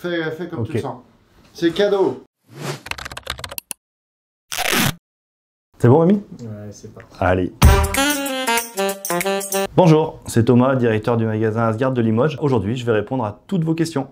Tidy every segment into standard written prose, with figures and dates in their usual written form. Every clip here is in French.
Fais comme Ok. tu le sens. C'est cadeau. C'est bon, Rémi? Ouais, c'est parti. Allez. Bonjour, c'est Thomas, directeur du magasin Asgard de Limoges. Aujourd'hui, je vais répondre à toutes vos questions.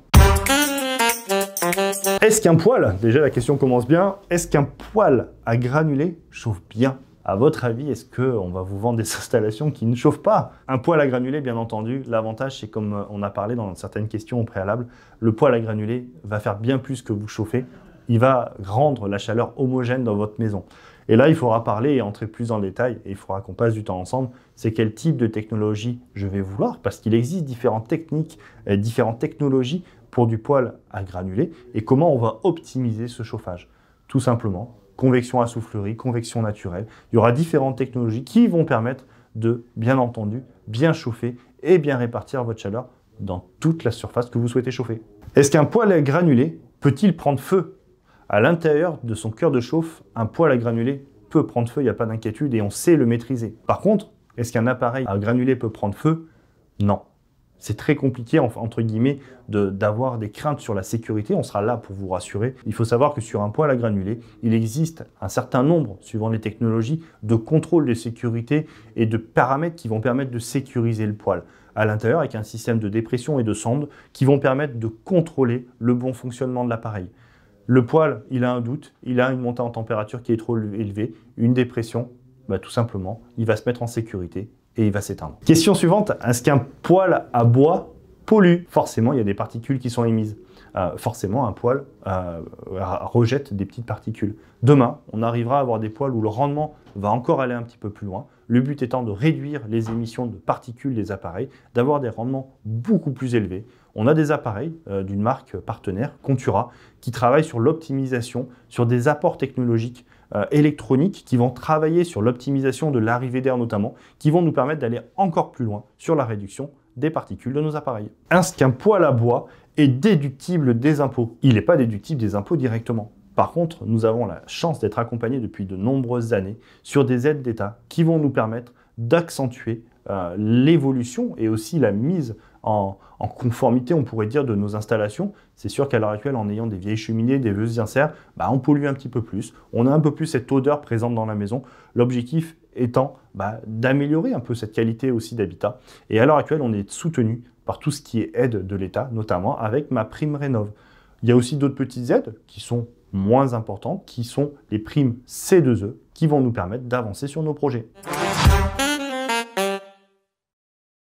Est-ce qu'un poêle, déjà la question commence bien, est-ce qu'un poêle à granulés chauffe bien? À votre avis, est-ce qu'on va vous vendre des installations qui ne chauffent pas? Un poêle à granulés, bien entendu, l'avantage, c'est comme on a parlé dans certaines questions au préalable, le poêle à granulés va faire bien plus que vous chauffer. Il va rendre la chaleur homogène dans votre maison. Et là, il faudra parler et entrer plus dans le détail, et il faudra qu'on passe du temps ensemble. C'est quel type de technologie je vais vouloir, parce qu'il existe différentes techniques, différentes technologies pour du poêle à granulés, et comment on va optimiser ce chauffage. Tout simplement, convection à soufflerie, convection naturelle. Il y aura différentes technologies qui vont permettre de, bien entendu, bien chauffer et bien répartir votre chaleur dans toute la surface que vous souhaitez chauffer. Est-ce qu'un poêle à granulés peut-il prendre feu? À l'intérieur de son cœur de chauffe, un poêle à granulés peut prendre feu, il n'y a pas d'inquiétude et on sait le maîtriser. Par contre, est-ce qu'un appareil à granulés peut prendre feu? Non. C'est très compliqué, entre guillemets, d'avoir des craintes sur la sécurité. On sera là pour vous rassurer. Il faut savoir que sur un poêle à granulés, il existe un certain nombre, suivant les technologies, de contrôles de sécurité et de paramètres qui vont permettre de sécuriser le poêle à l'intérieur avec un système de dépression et de sonde qui vont permettre de contrôler le bon fonctionnement de l'appareil. Le poêle, il a un doute, il a une montée en température qui est trop élevée, une dépression, tout simplement, il va se mettre en sécurité et il va s'éteindre. Question suivante, est-ce qu'un poêle à bois pollue? Forcément, il y a des particules qui sont émises. Forcément, un poêle rejette des petites particules. Demain, on arrivera à avoir des poêles où le rendement va encore aller un petit peu plus loin. Le but étant de réduire les émissions de particules des appareils, d'avoir des rendements beaucoup plus élevés. On a des appareils d'une marque partenaire, Contura, qui travaillent sur l'optimisation, sur des apports technologiques électroniques qui vont travailler sur l'optimisation de l'arrivée d'air notamment, qui vont nous permettre d'aller encore plus loin sur la réduction des particules de nos appareils. Est-ce qu'un poêle à bois est déductible des impôts? Il n'est pas déductible des impôts directement. Par contre, nous avons la chance d'être accompagnés depuis de nombreuses années sur des aides d'État qui vont nous permettre d'accentuer l'évolution et aussi la mise en conformité, on pourrait dire, de nos installations. C'est sûr qu'à l'heure actuelle, en ayant des vieilles cheminées, des vieux inserts, on pollue un petit peu plus. On a un peu plus cette odeur présente dans la maison. L'objectif étant d'améliorer un peu cette qualité aussi d'habitat. Et à l'heure actuelle, on est soutenu par tout ce qui est aide de l'État, notamment avec MaPrimeRénov'. Il y a aussi d'autres petites aides qui sont moins importantes, qui sont les primes C2E, qui vont nous permettre d'avancer sur nos projets.